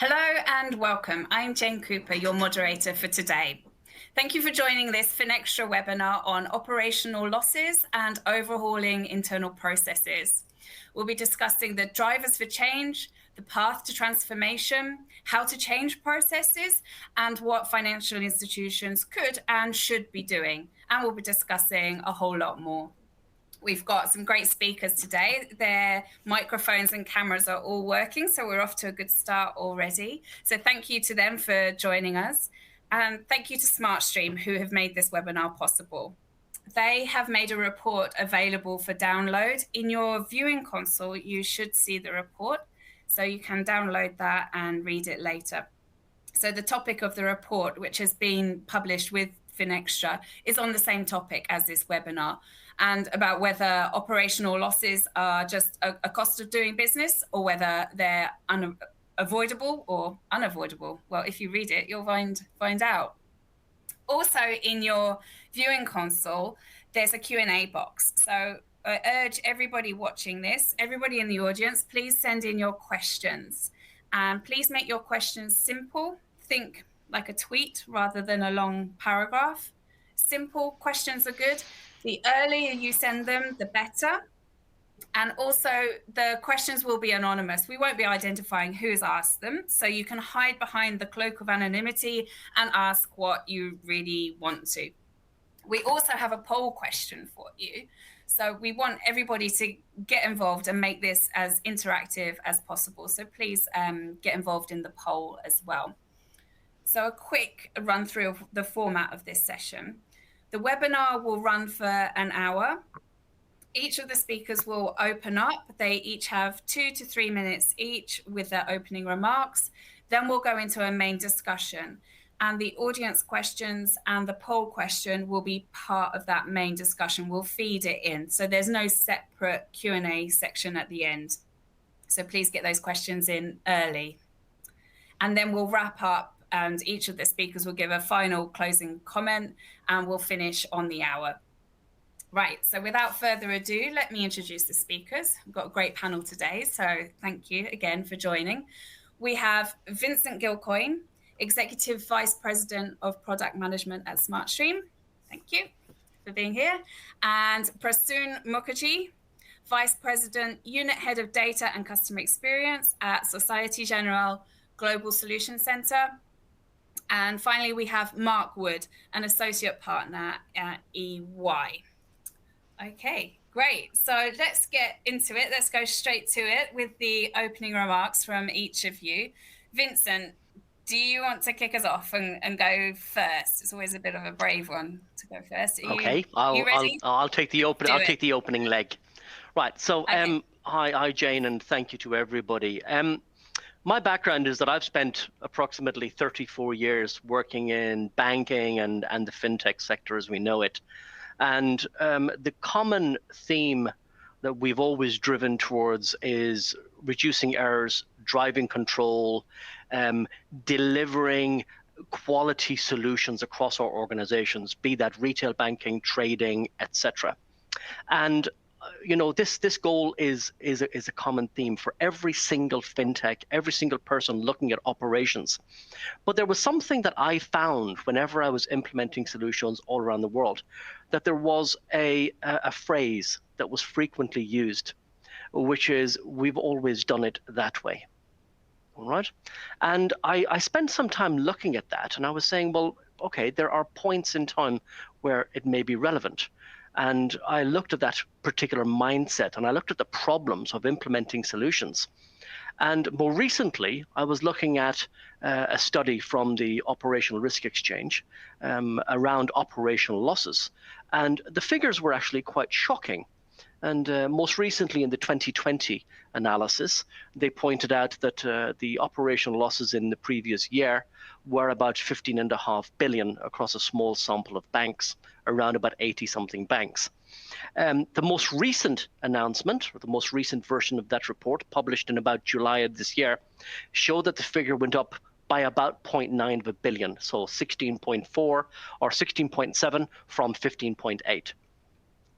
Hello and welcome. I'm Jane Cooper, your moderator for today. Thank you for joining this Finextra webinar on operational losses and overhauling internal processes. We'll be discussing the drivers for change, the path to transformation, how to change processes, and what financial institutions could and should be doing. And we'll be discussing a whole lot more. We've got some great speakers today. Their microphones and cameras are all working, so we're off to a good start already. So thank you to them for joining us. And thank you to SmartStream, who have made this webinar possible. They have made a report available for download. In your viewing console, you should see the report, so you can download that and read it later. So the topic of the report, which has been published with Finextra, is on the same topic as this webinar, and about whether operational losses are just a cost of doing business or whether they're avoidable or unavoidable. Well, if you read it, you'll find out. Also, in your viewing console, there's a Q&A box. So I urge everybody watching this, everybody in the audience, please send in your questions. And please make your questions simple. Think like a tweet rather than a long paragraph. Simple questions are good. The earlier you send them, the better. And also, the questions will be anonymous. We won't be identifying who's asked them. So you can hide behind the cloak of anonymity and ask what you really want to. We also have a poll question for you. So we want everybody to get involved and make this as interactive as possible. So please get involved in the poll as well. So a quick run through of the format of this session. The webinar will run for an hour. Each of the speakers will open up. They each have 2 to 3 minutes each with their opening remarks. Then we'll go into a main discussion. And the audience questions and the poll question will be part of that main discussion. We'll feed it in. So there's no separate Q&A section at the end. So please get those questions in early. And then we'll wrap up, and each of the speakers will give a final closing comment, and we'll finish on the hour. Right, so without further ado, let me introduce the speakers. We've got a great panel today, so thank you again for joining. We have Vincent Gilcoyne, Executive Vice President of Product Management at SmartStream. Thank you for being here. And Prasoon Mukherjee, Vice President, Unit Head of Data and Customer Experience at Societe Generale Global Solution Center. And finally, we have Mark Wood, an associate partner at EY. Okay, great. So let's get into it. Let's go straight to it with the opening remarks from each of you. Vincent, do you want to kick us off and go first? It's always a bit of a brave one to go first. Okay, you ready? I'll take the opening leg. Right. So Okay. hi Jane, and thank you to everybody. My background is that I've spent approximately 34 years working in banking and the fintech sector as we know it. And the common theme that we've always driven towards is reducing errors, driving control, delivering quality solutions across our organizations, be that retail banking, trading, etc. And you know, this goal is a common theme for every single fintech, every single person looking at operations. But there was something that I found whenever I was implementing solutions all around the world, that there was a phrase that was frequently used, which is, we've always done it that way. All right. And I spent some time looking at that, and I was saying, well, okay, there are points in time where it may be relevant. And I looked at that particular mindset, and I looked at the problems of implementing solutions. And more recently, I was looking at a study from the Operational Risk Exchange around operational losses. And the figures were actually quite shocking. And most recently in the 2020 analysis, they pointed out that the operational losses in the previous year were about 15.5 billion across a small sample of banks, around about 80-something banks. The most recent announcement, or the most recent version of that report, published in about July of this year, showed that the figure went up by about 0.9 of a billion, so 16.4 or 16.7 from 15.8.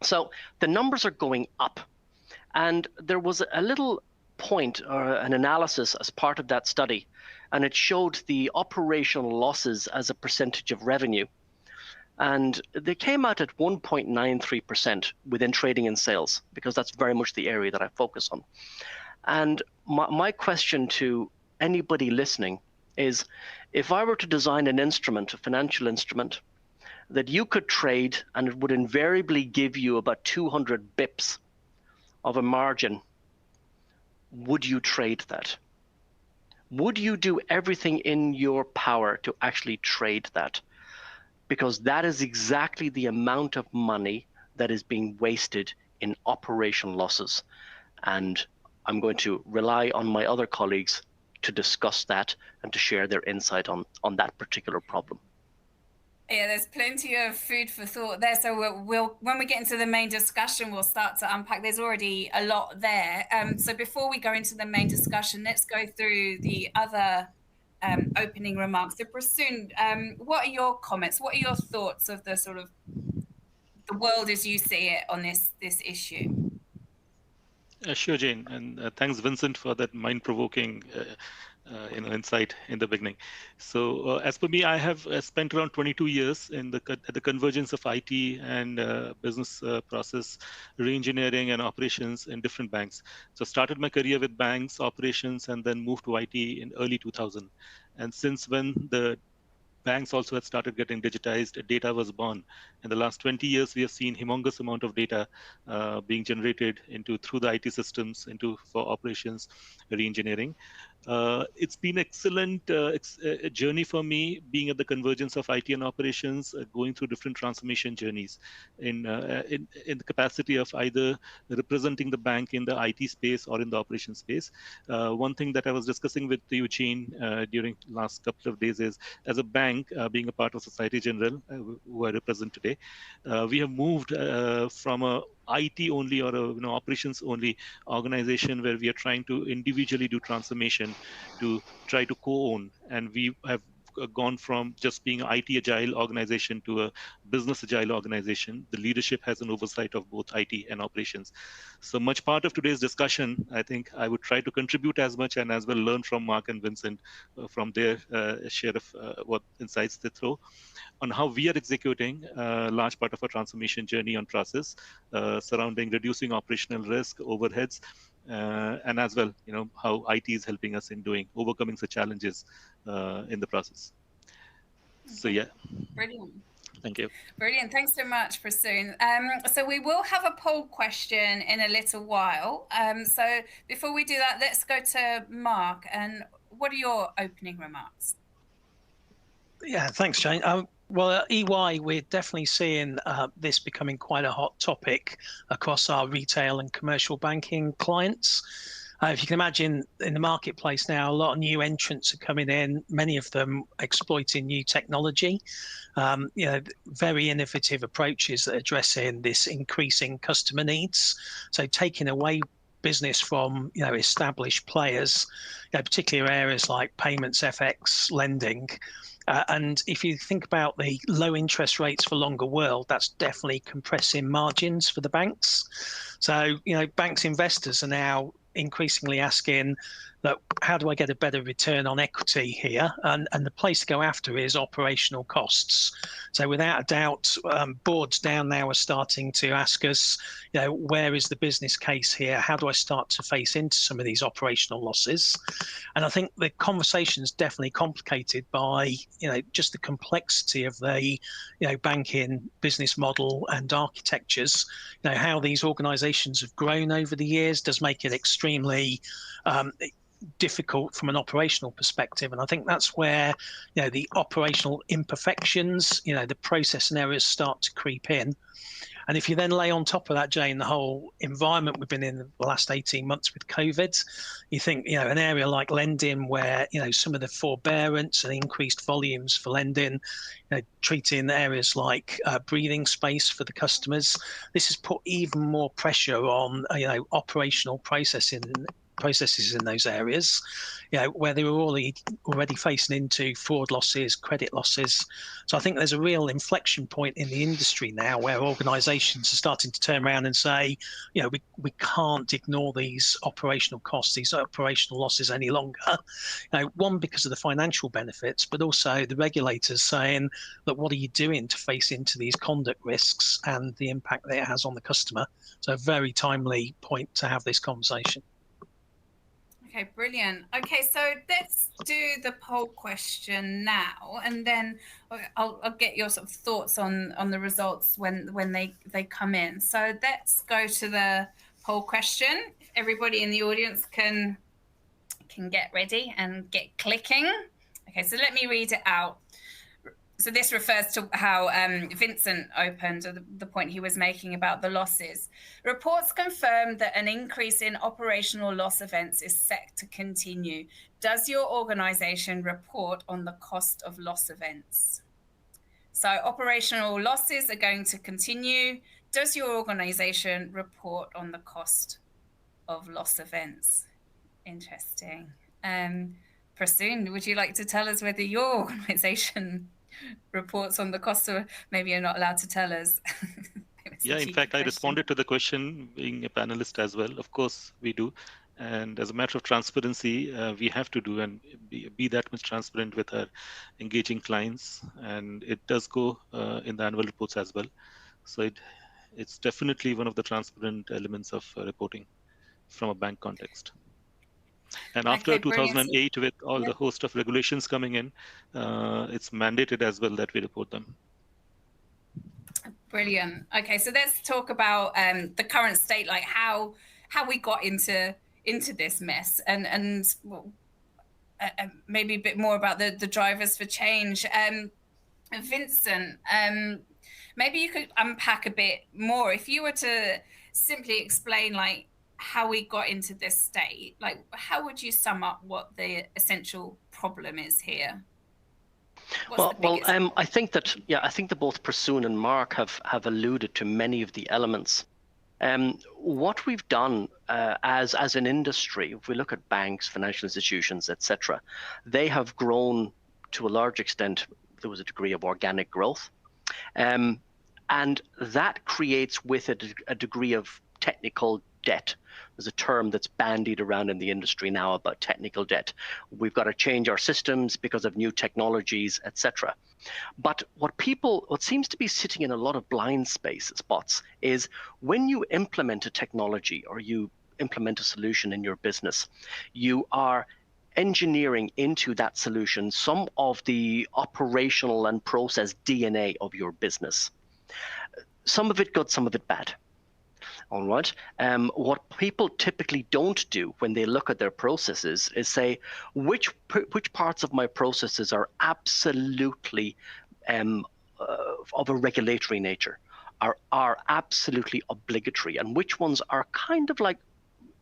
So the numbers are going up. And there was a little point or an analysis as part of that study, and it showed the operational losses as a percentage of revenue. And they came out at 1.93% within trading and sales, because that's very much the area that I focus on. And my question to anybody listening is, if I were to design an instrument, a financial instrument, that you could trade and it would invariably give you about 200 bips of a margin, would you trade that? Would you do everything in your power to actually trade that? Because that is exactly the amount of money that is being wasted in operational losses. And I'm going to rely on my other colleagues to discuss that and to share their insight on that particular problem. Yeah, there's plenty of food for thought there. So we'll when we get into the main discussion, we'll start to unpack. There's already a lot there. So before we go into the main discussion, let's go through the other opening remarks. So Prasoon, what are your comments? What are your thoughts of the sort of the world as you see it on this issue? Sure, Jane, and thanks, Vincent, for that mind-provoking insight in the beginning. So as per me, I have spent around 22 years at the convergence of IT and business process re-engineering and operations in different banks. So started my career with banks, operations, and then moved to IT in early 2000. And since when the banks also had started getting digitized, data was born. In the last 20 years, we have seen humongous amount of data being generated through the IT systems for operations re-engineering. It's been excellent journey for me, being at the convergence of IT and operations, going through different transformation journeys in the capacity of either representing the bank in the IT space or in the operations space. One thing that I was discussing with Eugene during last couple of days is, as a bank, being a part of Society General, who I represent today, we have moved from a IT only or a operations only organization where we are trying to individually do transformation to try to co-own, and we have gone from just being an IT agile organization to a business agile organization. The leadership has an oversight of both IT and operations. So much part of today's discussion, I think I would try to contribute as much and as well learn from Mark and Vincent from their share of what insights they throw on how we are executing a large part of our transformation journey on process surrounding reducing operational risk, overheads, and as well, how IT is helping us in overcoming the challenges in the process. Okay. So yeah. Brilliant. Thank you. Brilliant. Thanks so much, Prasoon. So we will have a poll question in a little while. So before we do that, let's go to Mark. And what are your opening remarks? Yeah, thanks, Jane. Well, at EY, we're definitely seeing this becoming quite a hot topic across our retail and commercial banking clients. If you can imagine, in the marketplace now, a lot of new entrants are coming in, many of them exploiting new technology, very innovative approaches that are addressing this increasing customer needs. So taking away business from established players, particularly areas like payments, FX, lending. And if you think about the low interest rates for longer world, that's definitely compressing margins for the banks. So, banks investors are now increasingly asking, look, how do I get a better return on equity here? And the place to go after is operational costs. So without a doubt, boards down now are starting to ask us, where is the business case here? How do I start to face into some of these operational losses? And I think the conversation is definitely complicated by, just the complexity of the, banking business model and architectures. How these organizations have grown over the years does make it extremely difficult from an operational perspective, and I think that's where the operational imperfections, the process and errors start to creep in. And if you then lay on top of that, Jane, the whole environment we've been in the last 18 months with COVID, you think, an area like lending where, some of the forbearance and increased volumes for lending, treating areas like breathing space for the customers, this has put even more pressure on, operational processing processes in those areas, where they were already facing into fraud losses, credit losses. So I think there's a real inflection point in the industry now where organisations are starting to turn around and say, we can't ignore these operational costs, these operational losses any longer. One, because of the financial benefits, but also the regulators saying, look, what are you doing to face into these conduct risks and the impact that it has on the customer? So a very timely point to have this conversation. Okay, brilliant. Okay, so let's do the poll question now, and then I'll get your sort of thoughts on the results when they come in. So let's go to the poll question. If everybody in the audience can get ready and get clicking. Okay, so let me read it out. So this refers to how Vincent opened, or the point he was making about the losses. Reports confirm that an increase in operational loss events is set to continue. Does your organization report on the cost of loss events? So operational losses are going to continue. Does your organization report on the cost of loss events? Interesting. Prasoon, would you like to tell us whether your organization reports on the cost of, maybe you're not allowed to tell us. Yeah, in fact, I responded to the question being a panelist as well. Of course, we do. And as a matter of transparency, we have to do and be that much transparent with our engaging clients. And it does go in the annual reports as well. So it's definitely one of the transparent elements of reporting from a bank context. And after 2008, with all the host of regulations coming in, it's mandated as well that we report them. Brilliant. Okay, so let's talk about the current state, like how we got into this mess, and maybe a bit more about the drivers for change. Vincent, maybe you could unpack a bit more. If you were to simply explain, like, how we got into this state, like, how would you sum up what the essential problem is here? I think that both Prasoon and Mark have alluded to many of the elements. What we've done as an industry, if we look at banks, financial institutions, etc., they have grown to a large extent. There was a degree of organic growth, and that creates with it a degree of technical debt. There's a term that's bandied around in the industry now about technical debt. We've got to change our systems because of new technologies, etc. But what seems to be sitting in a lot of blind spots is when you implement a technology or you implement a solution in your business, you are engineering into that solution some of the operational and process DNA of your business. Some of it good, some of it bad. All right. What people typically don't do when they look at their processes is say, which parts of my processes are absolutely of a regulatory nature, are absolutely obligatory, and which ones are kind of like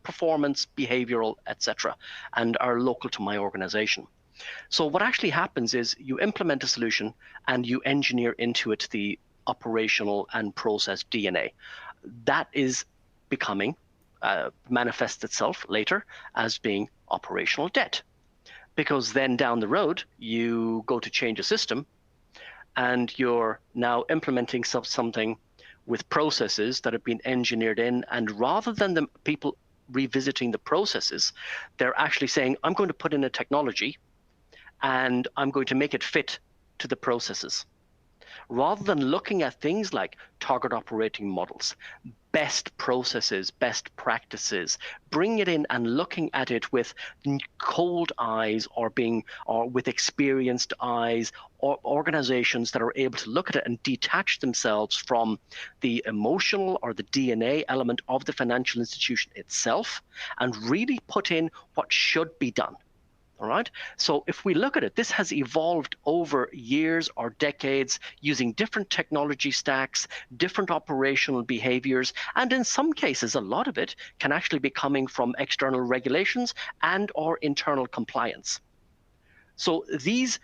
performance, behavioral, etc., and are local to my organization. So what actually happens is you implement a solution and you engineer into it the operational and process DNA. That is becoming, manifests itself later as being operational debt. Because then down the road, you go to change a system and you're now implementing something with processes that have been engineered in. And rather than the people revisiting the processes, they're actually saying, I'm going to put in a technology and I'm going to make it fit to the processes. Rather than looking at things like target operating models, best processes, best practices, bring it in and looking at it with cold eyes or with experienced eyes, or organizations that are able to look at it and detach themselves from the emotional or the DNA element of the financial institution itself and really put in what should be done. All right. So if we look at it, this has evolved over years or decades using different technology stacks, different operational behaviors, and in some cases, a lot of it can actually be coming from external regulations and or internal compliance. So these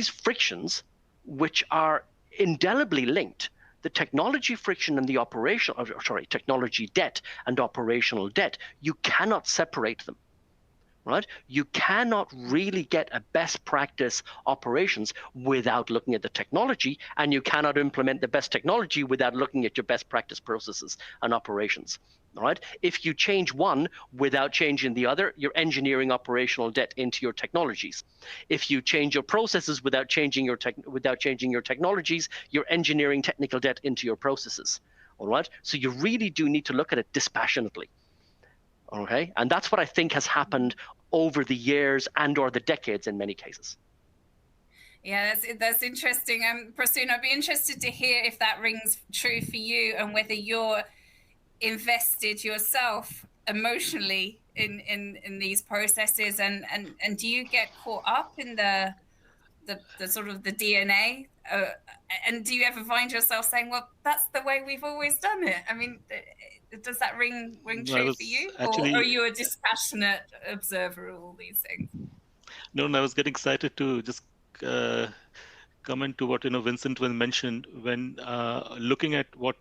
frictions, which are indelibly linked, the technology friction and the technology debt and operational debt, you cannot separate them. right? You cannot really get a best practice operations without looking at the technology, and you cannot implement the best technology without looking at your best practice processes and operations. All right. If you change one without changing the other, you're engineering operational debt into your technologies. If you change your processes without changing your technologies, you're engineering technical debt into your processes. All right. So you really do need to look at it dispassionately. Okay, and that's what I think has happened over the years and or the decades in many cases. Yeah, that's interesting. Prasoon, I'd be interested to hear if that rings true for you and whether you're invested yourself emotionally in these processes, and do you get caught up in the sort of the DNA, and do you ever find yourself saying, well, that's the way we've always done it? I mean, does that ring true for you, or are you a dispassionate observer of all these things? No, I was getting excited to just comment to what Vincent mentioned. When looking at what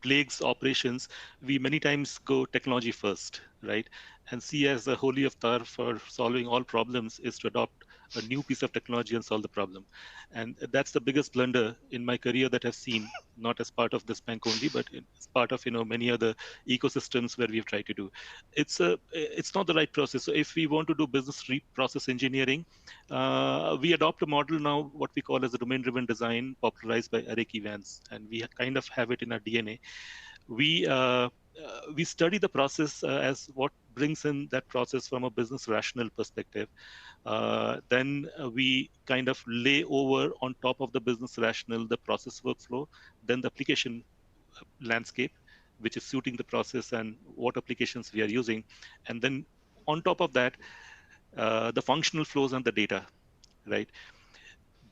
plagues operations, we many times go technology first, right? And see as the holy avatar for solving all problems is to adopt a new piece of technology and solve the problem. And that's the biggest blunder in my career that I've seen, not as part of this bank only, but as part of many other ecosystems where we've tried to do. It's not the right process. So if we want to do business process engineering, we adopt a model now, what we call as a domain-driven design, popularized by Eric Evans, and we kind of have it in our DNA. We study the process as what brings in that process from a business rational perspective. Then we kind of lay over on top of the business rational the process workflow, then the application landscape, which is suiting the process and what applications we are using, and then on top of that, the functional flows and the data, right?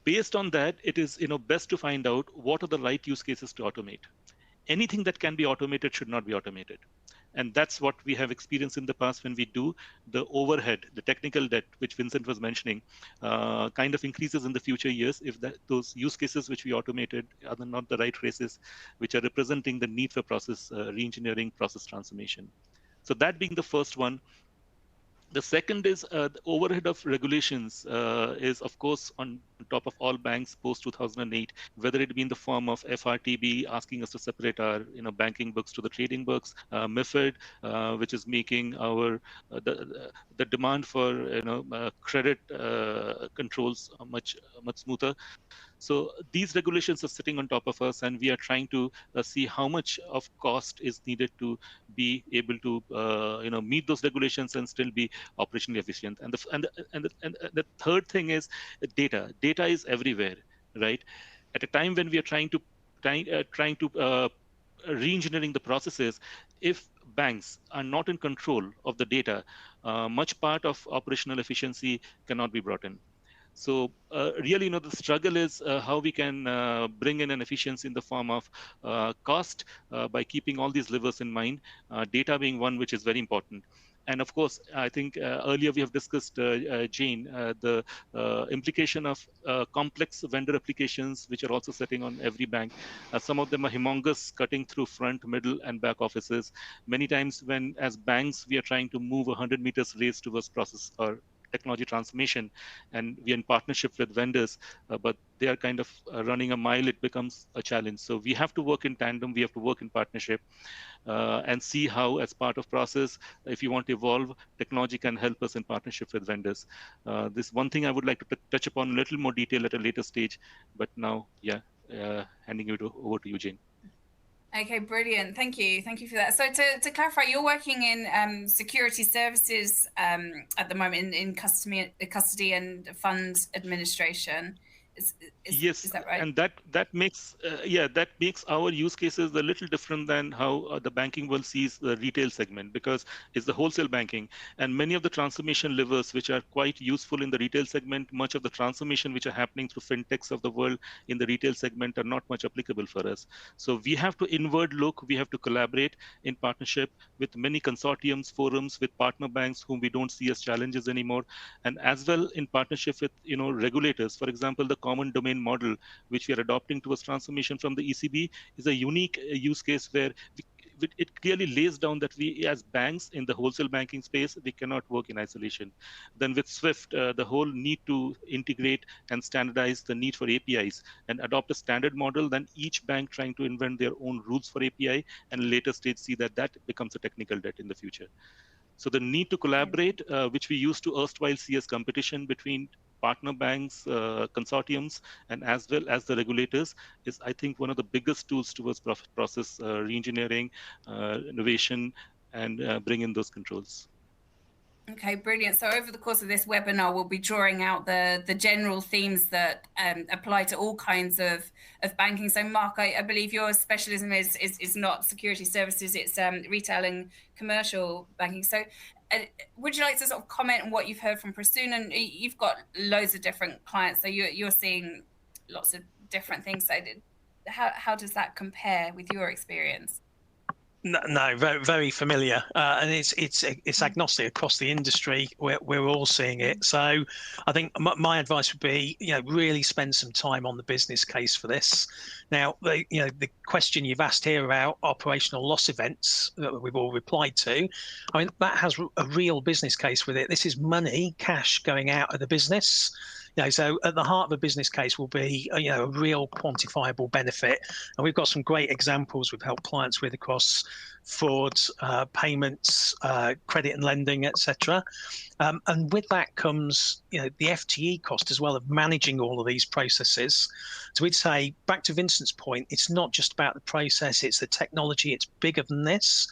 Based on that, it is best to find out what are the right use cases to automate. Anything that can be automated should not be automated. And that's what we have experienced in the past when we do the overhead, the technical debt, which Vincent was mentioning, kind of increases in the future years if those use cases which we automated are not the right races, which are representing the need for process reengineering, process transformation. So that being the first one. The second is the overhead of regulations is, of course, on top of all banks post 2008, whether it be in the form of FRTB asking us to separate our banking books to the trading books, MiFID, which is making our the demand for credit controls much smoother. So these regulations are sitting on top of us, and we are trying to see how much of cost is needed to be able to meet those regulations and still be operationally efficient. And the third thing is data. Data is everywhere, right? At a time when we are trying to re-engineering the processes, if banks are not in control of the data, much part of operational efficiency cannot be brought in. So really, the struggle is how we can bring in an efficiency in the form of cost by keeping all these levers in mind, data being one which is very important. And of course, I think earlier we have discussed, Jane, the implication of complex vendor applications, which are also sitting on every bank. Some of them are humongous, cutting through front, middle, and back offices. Many times when, as banks, we are trying to move 100 meters race towards process or technology transformation, and we are in partnership with vendors, but they are kind of running a mile, it becomes a challenge. So we have to work in tandem, we have to work in partnership, and see how, as part of process, if you want to evolve, technology can help us in partnership with vendors. This one thing I would like to touch upon a little more detail at a later stage, but now, handing it over to you, Jane. Okay, brilliant. Thank you for that. So to clarify, you're working in security services at the moment in custody and funds administration. Yes, is that right? and that makes that makes our use cases a little different than how the banking world sees the retail segment, because it's the wholesale banking, and many of the transformation levers which are quite useful in the retail segment, much of the transformation which are happening through fintechs of the world in the retail segment are not much applicable for us. So we have to inward look, we have to collaborate in partnership with many consortiums, forums, with partner banks whom we don't see as challenges anymore, and as well in partnership with regulators. For example, the common domain model, which we are adopting towards transformation from the ECB, is a unique use case where it clearly lays down that we as banks in the wholesale banking space, we cannot work in isolation. Then with SWIFT, the whole need to integrate and standardize the need for APIs and adopt a standard model, then each bank trying to invent their own rules for API, and later stage see that that becomes a technical debt in the future. So the need to collaborate, which we used to erstwhile see as competition between partner banks, consortiums, and as well as the regulators, is, I think, one of the biggest tools towards process reengineering, innovation, and bring in those controls. Okay, brilliant. So over the course of this webinar, we'll be drawing out the general themes that apply to all kinds of banking. So Mark, I believe your specialism is not security services, it's retail and commercial banking. So would you like to sort of comment on what you've heard from Prasoon? And you've got loads of different clients, so you're seeing lots of different things. So how does that compare with your experience? No, very, very familiar, and it's agnostic across the industry. We're all seeing it. So, I think my advice would be, really spend some time on the business case for this. Now, the question you've asked here about operational loss events that we've all replied to, I mean, that has a real business case with it. This is money, cash going out of the business. So at the heart of a business case will be a real quantifiable benefit, and we've got some great examples we've helped clients with across fraud, payments, credit and lending, etc. And with that comes the FTE cost as well of managing all of these processes. So we'd say, back to Vincent's point, it's not just about the process, it's the technology, it's bigger than this.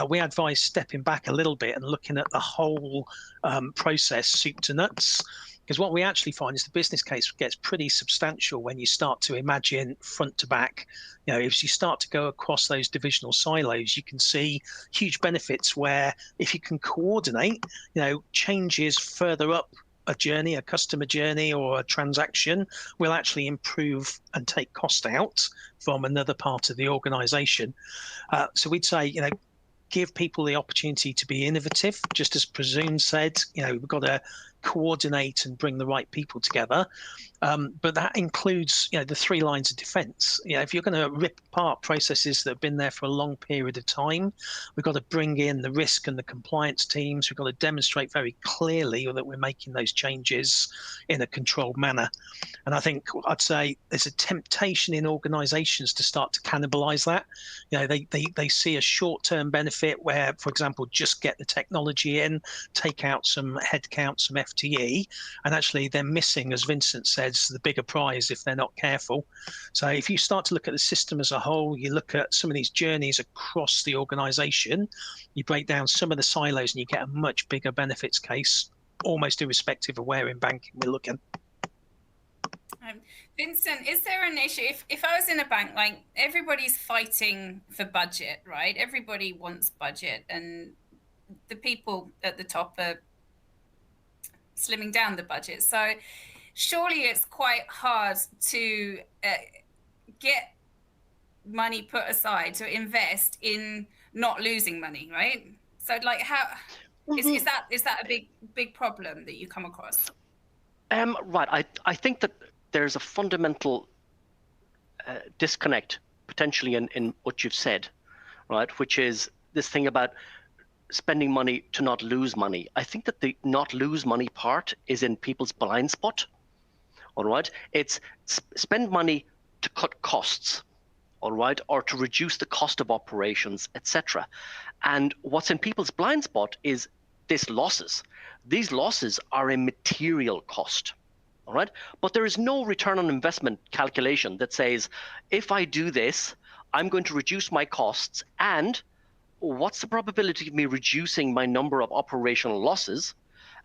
We advise stepping back a little bit and looking at the whole process, soup to nuts. Because what we actually find is the business case gets pretty substantial when you start to imagine front to back. If you start to go across those divisional silos, you can see huge benefits where if you can coordinate, changes further up a journey, a customer journey or a transaction will actually improve and take cost out from another part of the organization. So we'd say, give people the opportunity to be innovative, just as Prasoon said. We've got to coordinate and bring the right people together, but that includes the 3 lines of defense. If you're going to rip apart processes that have been there for a long period of time, we've got to bring in the risk and the compliance teams. We've got to demonstrate very clearly that we're making those changes in a controlled manner. And I think I'd say there's a temptation in organizations to start to cannibalize that. They see a short-term benefit where, for example, just get the technology in, take out some headcount, some FTE, and actually they're missing, as Vincent says, the bigger prize if they're not careful. So if you start to look at the system as a whole, you look at some of these journeys across the organization, you break down some of the silos and you get a much bigger benefits case, almost irrespective of where in banking we're looking. Vincent, is there an issue if I was in a bank, like everybody's fighting for budget, right? Everybody wants budget, and the people at the top are slimming down the budget. So surely it's quite hard to get money put aside to invest in not losing money, right? So like how is that a big problem that you come across? Right. I think that there's a fundamental disconnect potentially in what you've said, right? Which is this thing about spending money to not lose money. I think that the not lose money part is in people's blind spot. All right. It's spend money to cut costs. All right. Or to reduce the cost of operations, etc. And what's in people's blind spot is these losses. These losses are a material cost. All right. But there is no return on investment calculation that says, if I do this, I'm going to reduce my costs, and what's the probability of me reducing my number of operational losses?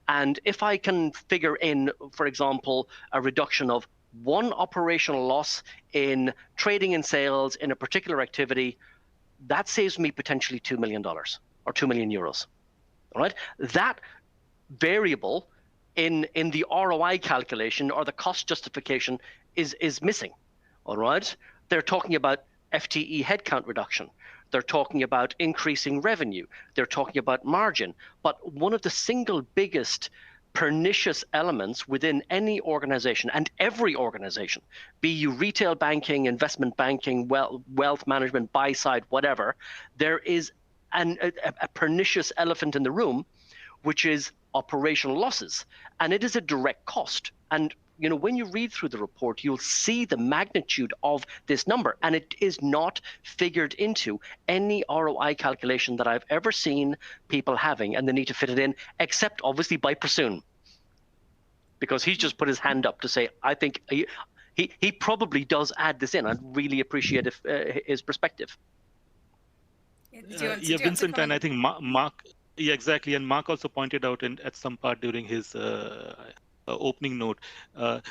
And if I can figure in, for example, a reduction of 1 operational loss in trading and sales in a particular activity, that saves me potentially $2 million or 2 million euros. All right. That variable in the ROI calculation or the cost justification is missing. All right. They're talking about FTE headcount reduction. They're talking about increasing revenue. They're talking about margin. But one of the single biggest pernicious elements within any organization, and every organization, be you retail banking, investment banking, wealth management, buy side, whatever, there is a pernicious elephant in the room, which is operational losses. And it is a direct cost. And when you read through the report, you'll see the magnitude of this number, and it is not figured into any ROI calculation that I've ever seen people having, and they need to fit it in, except obviously by Prasoon, because he's just put his hand up to say, I think he probably does add this in. I'd really appreciate his perspective. Vincent, and I think Mark, yeah, exactly, and Mark also pointed out at some part during his opening note.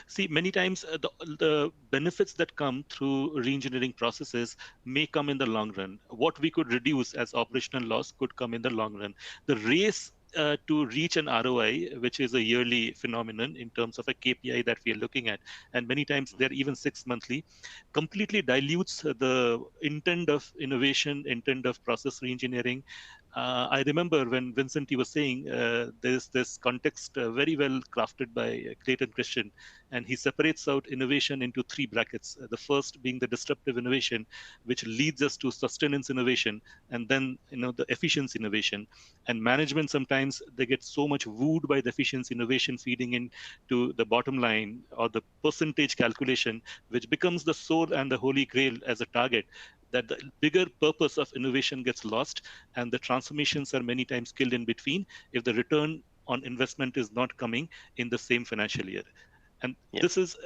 See, many times the benefits that come through re-engineering processes may come in the long run. What we could reduce as operational loss could come in the long run. The race to reach an ROI, which is a yearly phenomenon in terms of a KPI that we are looking at, and many times they're even 6 monthly, completely dilutes the intent of innovation, intent of process re-engineering. I remember when Vincent, you were saying there's this context very well crafted by Clayton Christian, and he separates out innovation into 3 brackets. The first being the disruptive innovation, which leads us to sustenance innovation, and then the efficiency innovation. And management, sometimes they get so much wooed by the efficiency innovation feeding into the bottom line or the percentage calculation, which becomes the soul and the holy grail as a target, that the bigger purpose of innovation gets lost, and the transformations are many times killed in between if the return on investment is not coming in the same financial year. And this is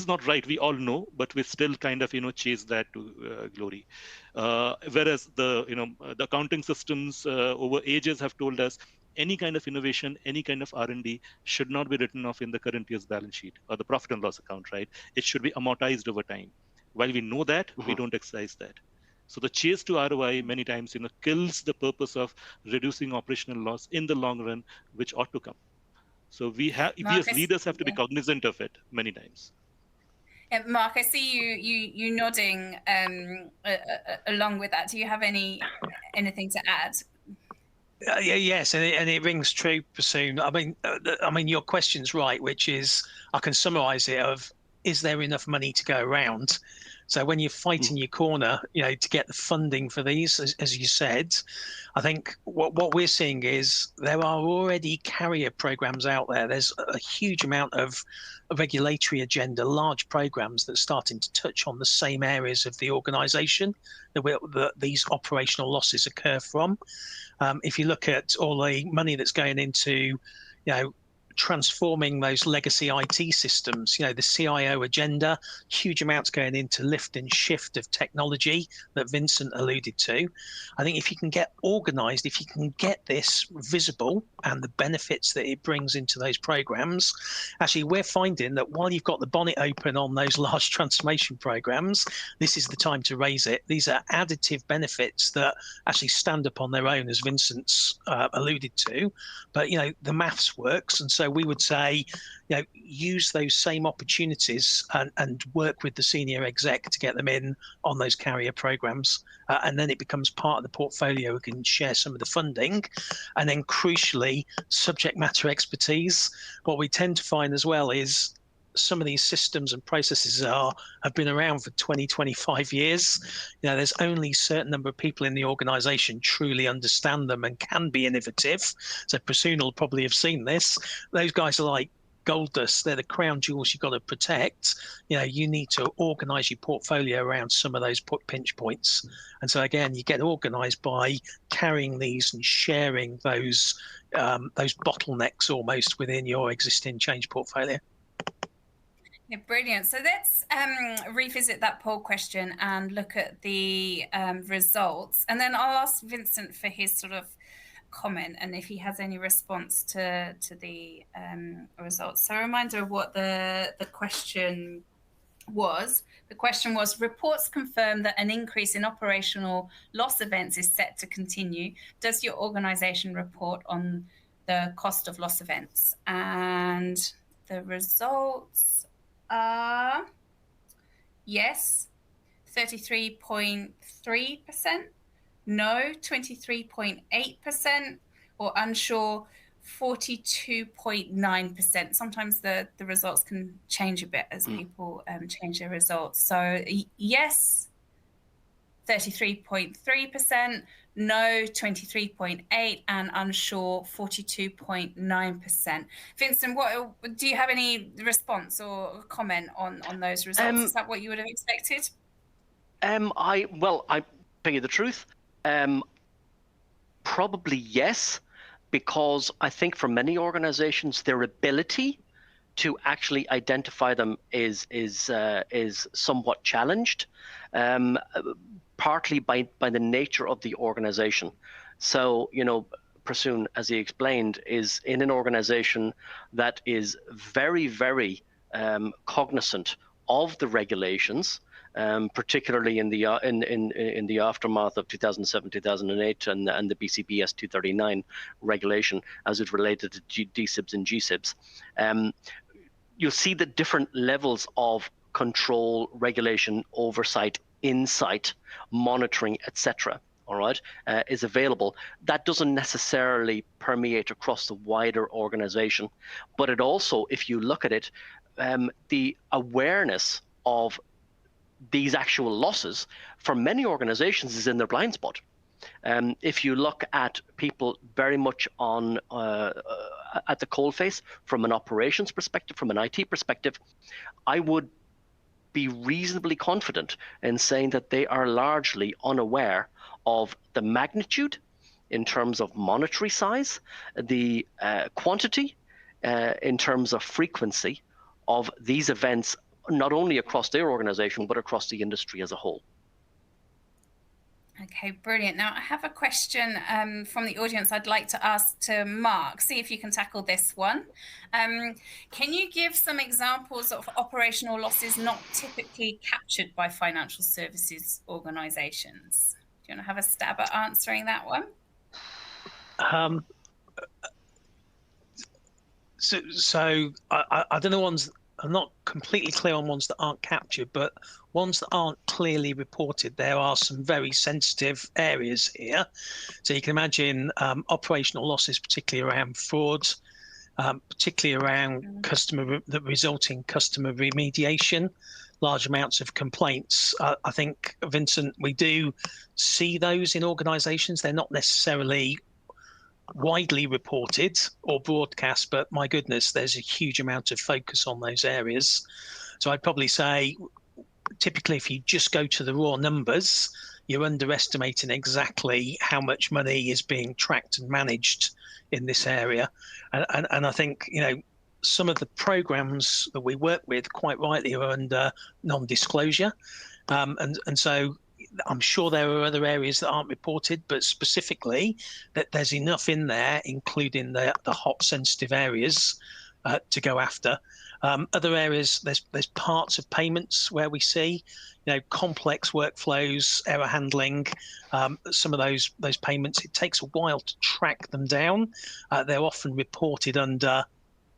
not right. We all know, but we still kind of chase that to glory. Whereas the accounting systems over ages have told us any kind of innovation, any kind of R&D should not be written off in the current year's balance sheet or the profit and loss account, right? It should be amortized over time. While we know that, we don't exercise that. So the chase to ROI many times kills the purpose of reducing operational loss in the long run, which ought to come. So we as leaders have to be cognizant of it many times. Mark, I see you nodding along with that. Do you have anything to add? Yes, and it rings true, Prasoon. I mean, your question's right, which is, I can summarize it of, is there enough money to go around? So when you're fighting your corner, to get the funding for these, as you said, I think what we're seeing is there are already carrier programs out there. There's a huge amount of a regulatory agenda, large programs that are starting to touch on the same areas of the organization that these operational losses occur from. If you look at all the money that's going into, transforming those legacy IT systems, the CIO agenda, huge amounts going into lift and shift of technology that Vincent alluded to. I think if you can get organized, if you can get this visible and the benefits that it brings into those programs, actually we're finding that while you've got the bonnet open on those large transformation programs, this is the time to raise it. These are additive benefits that actually stand up on their own, as Vincent's alluded to, but the maths works. And so we would say, use those same opportunities and work with the senior exec to get them in on those carrier programs. And then it becomes part of the portfolio. We can share some of the funding. And then crucially, subject matter expertise. What we tend to find as well is some of these systems and processes have been around for 20, 25 years. There's only a certain number of people in the organization truly understand them and can be innovative. So Prasoon will probably have seen this. Those guys are like gold dust. They're the crown jewels you've got to protect. You need to organize your portfolio around some of those pinch points. And so again, you get organized by carrying these and sharing those bottlenecks almost within your existing change portfolio. Yeah, brilliant. So let's revisit that poll question and look at the results. And then I'll ask Vincent for his sort of comment and if he has any response to the results. So a reminder of what the question was. The question was, reports confirm that an increase in operational loss events is set to continue. Does your organization report on the cost of loss events? And the results are yes, 33.3%, no, 23.8%, or unsure, 42.9%. Sometimes the results can change a bit as people change their results. So yes, 33.3%, no, 23.8%, and unsure, 42.9%. Vincent, what do you have any response or comment on those results? Is that what you would have expected? I tell you the truth, probably yes, because I think for many organizations, their ability to actually identify them is somewhat challenged, partly by the nature of the organization. So, Prasoon, as he explained, is in an organization that is very, very cognizant of the regulations, particularly in the aftermath of 2007, 2008, and the BCBS 239 regulation as it related to DSIBs and GSIBs. You'll see the different levels of control, regulation, oversight, insight, monitoring, etc. All right, is available. That doesn't necessarily permeate across the wider organization, but it also, if you look at it, the awareness of these actual losses for many organizations is in their blind spot. If you look at people very much on at the coalface from an operations perspective, from an IT perspective, I would be reasonably confident in saying that they are largely unaware of the magnitude in terms of monetary size, the quantity in terms of frequency of these events, not only across their organization, but across the industry as a whole. Okay, brilliant. Now, I have a question from the audience I'd like to ask to Mark. See if you can tackle this one. Can you give some examples of operational losses not typically captured by financial services organizations? Do you want to have a stab at answering that one? So I don't know ones. I'm not completely clear on ones that aren't captured, but ones that aren't clearly reported. There are some very sensitive areas here. So you can imagine operational losses, particularly around fraud, particularly around the resulting customer remediation, large amounts of complaints. I think, Vincent, we do see those in organizations. They're not necessarily widely reported or broadcast, but my goodness, there's a huge amount of focus on those areas. So I'd probably say, typically, if you just go to the raw numbers, you're underestimating exactly how much money is being tracked and managed in this area. And I think, some of the programs that we work with, quite rightly, are under non-disclosure. And so I'm sure there are other areas that aren't reported, but specifically that there's enough in there, including the hot sensitive areas, to go after. Other areas, there's parts of payments where we see, complex workflows, error handling. Some of those payments, it takes a while to track them down. They're often reported under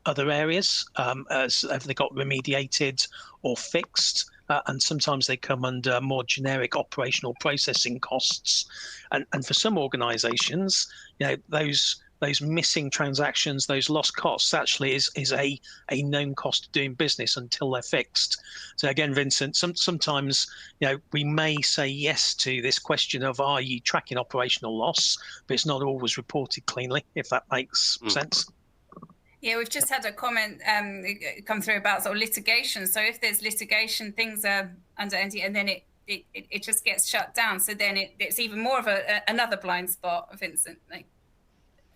other areas as have they got remediated or fixed. And sometimes they come under more generic operational processing costs. And for some organizations, those missing transactions, those lost costs actually is a known cost of doing business until they're fixed. So again, Vincent, sometimes we may say yes to this question of, are you tracking operational loss, but it's not always reported cleanly, if that makes sense. Yeah, we've just had a comment come through about sort of litigation. So if there's litigation, things are under NDA, and then it just gets shut down. So then it's even more of another blind spot, Vincent, like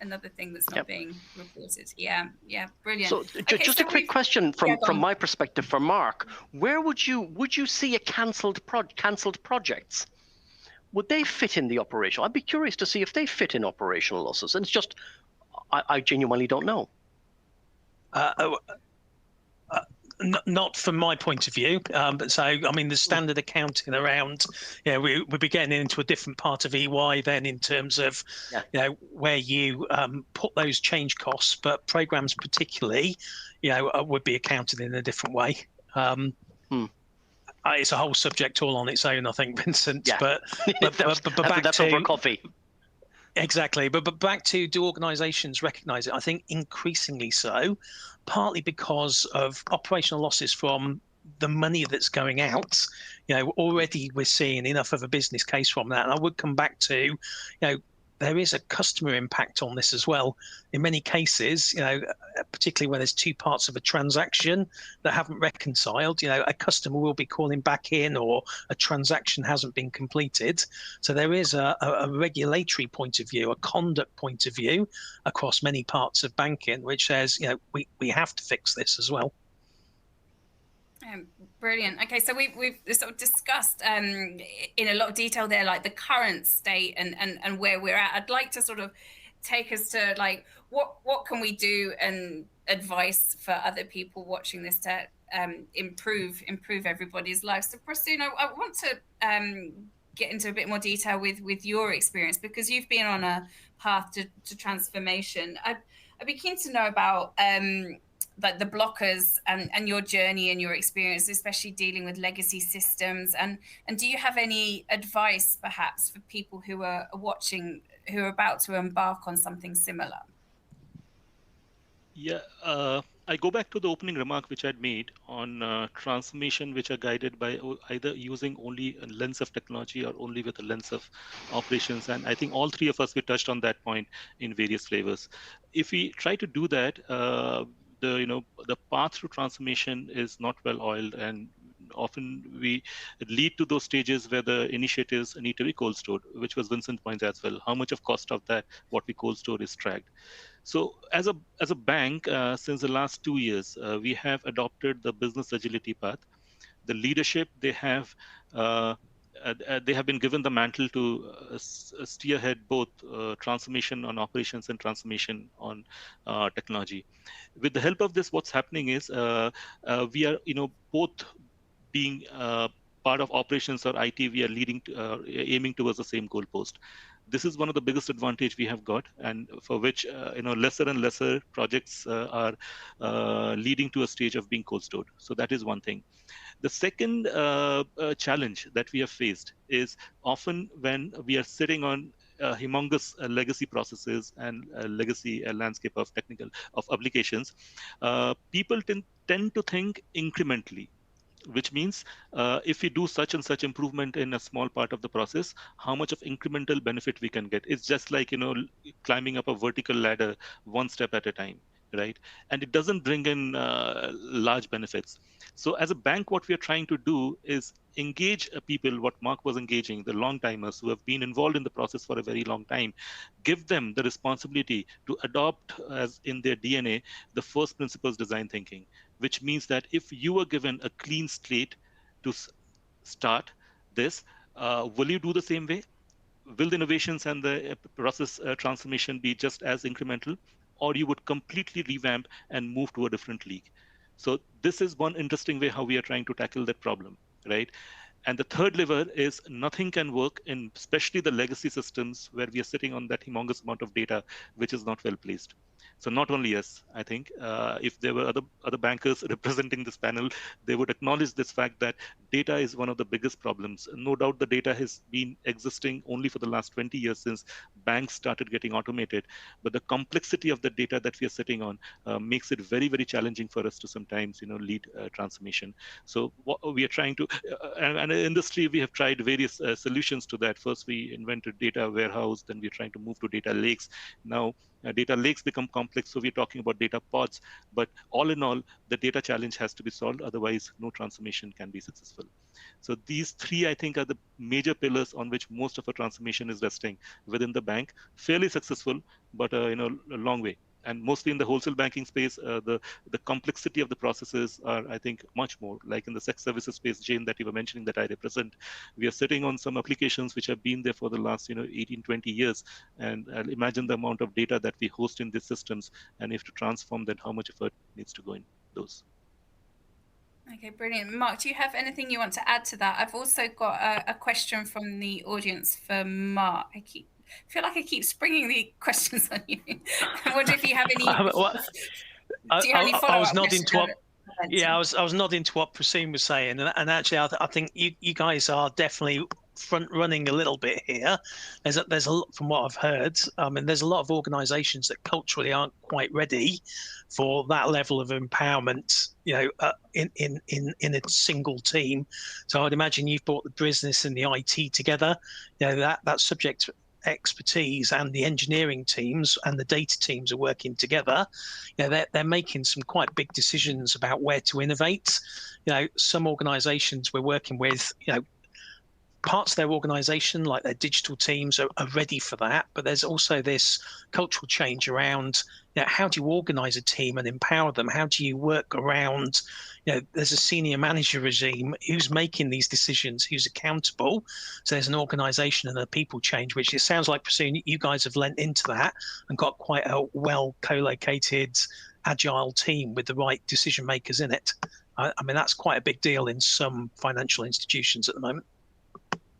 another thing that's not being reported. Yeah, brilliant. So just a quick question from my perspective for Mark. Where would you see a cancelled projects? Would they fit in the operational? I'd be curious to see if they fit in operational losses. And it's just, I genuinely don't know. Not from my point of view, but so I mean the standard accounting around, we'll be getting into a different part of EY then in terms of where you put those change costs, but programs particularly would be accounted in a different way. It's a whole subject all on its own, I think, Vincent. Yeah. But back that's to over coffee. Exactly. But back to, do organizations recognize it? I think increasingly so, partly because of operational losses from the money that's going out. Already we're seeing enough of a business case from that. And I would come back to, there is a customer impact on this as well. In many cases, particularly when there's two parts of a transaction that haven't reconciled, a customer will be calling back in, or a transaction hasn't been completed. So there is a regulatory point of view, a conduct point of view across many parts of banking, which says, we have to fix this as well. Brilliant. Okay, so we've sort of discussed in a lot of detail there, like the current state and where we're at. I'd like to sort of take us to like what can we do, and advice for other people watching this to improve everybody's lives. So Prasoon, I want to get into a bit more detail with your experience, because you've been on a path to transformation. I'd be keen to know about like the blockers and your journey and your experience, especially dealing with legacy systems. And do you have any advice perhaps for people who are watching, who are about to embark on something similar? Yeah, I go back to the opening remark which I'd made on transformation, which are guided by either using only a lens of technology or only with a lens of operations. And I think all three of us, we touched on that point in various flavors. If we try to do that, the path to transformation is not well oiled, and often we lead to those stages where the initiatives need to be cold stored, which was Vincent's point as well. How much of cost of that, what we cold store, is tracked. So as a bank, since the last 2 years, we have adopted the business agility path. The leadership, they have been given the mantle to steerhead both transformation on operations and transformation on technology. With the help of this, what's happening is we are, both being part of operations or IT, we are aiming towards the same goalpost. This is one of the biggest advantage we have got, and for which lesser and lesser projects are leading to a stage of being cold stored. So that is one thing. The second challenge that we have faced is often when we are sitting on humongous legacy processes and legacy landscape of applications, people tend to think incrementally, which means if we do such and such improvement in a small part of the process, how much of incremental benefit we can get. It's just like, climbing up a vertical ladder one step at a time, right? And it doesn't bring in large benefits. So as a bank, what we are trying to do is engage people, what Mark was engaging, the long timers who have been involved in the process for a very long time, give them the responsibility to adopt, as in their DNA, the first principles design thinking, which means that if you were given a clean slate to start this, will you do the same way? Will the innovations and the process transformation be just as incremental, or you would completely revamp and move to a different league? So this is one interesting way how we are trying to tackle that problem, right? And the third lever is nothing can work in especially the legacy systems where we are sitting on that humongous amount of data, which is not well placed. So not only us, I think, if there were other bankers representing this panel, they would acknowledge this fact that data is one of the biggest problems. No doubt the data has been existing only for the last 20 years since banks started getting automated. But the complexity of the data that we are sitting on makes it very, very challenging for us to sometimes, lead transformation. So what we are trying to, and in the industry, we have tried various solutions to that. First, we invented data warehouse, then we're trying to move to data lakes. Now, data lakes become complex, so we're talking about data pods. But all in all, the data challenge has to be solved. Otherwise, no transformation can be successful. So these three, I think, are the major pillars on which most of our transformation is resting within the bank. Fairly successful, but a long way. And mostly in the wholesale banking space, the complexity of the processes are, I think, much more. Like in the sex services space, Jane, that you were mentioning that I represent, we are sitting on some applications which have been there for the last 18, 20 years. And imagine the amount of data that we host in these systems, and if to transform that, how much effort needs to go in those. Okay, brilliant. Mark, do you have anything you want to add to that? I've also got a question from the audience for Mark. I feel like I keep springing the questions on you. I wonder if you have any. I was nodding to what. Yeah, I was nodding to what Prasoon was saying, and actually, I think you guys are definitely front running a little bit here. There's a lot, from what I've heard. I mean, there's a lot of organisations that culturally aren't quite ready for that level of empowerment, in a single team. So I'd imagine you've brought the business and the IT together. That subject expertise and the engineering teams and the data teams are working together. They're making some quite big decisions about where to innovate. Some organizations we're working with, parts of their organization, like their digital teams, are ready for that. But there's also this cultural change around, how do you organize a team and empower them? How do you work around, there's a senior manager regime, who's making these decisions, who's accountable. So there's an organization and a people change, which it sounds like, Prasoon, you guys have lent into that and got quite a well co-located, agile team with the right decision makers in it. I mean, that's quite a big deal in some financial institutions at the moment.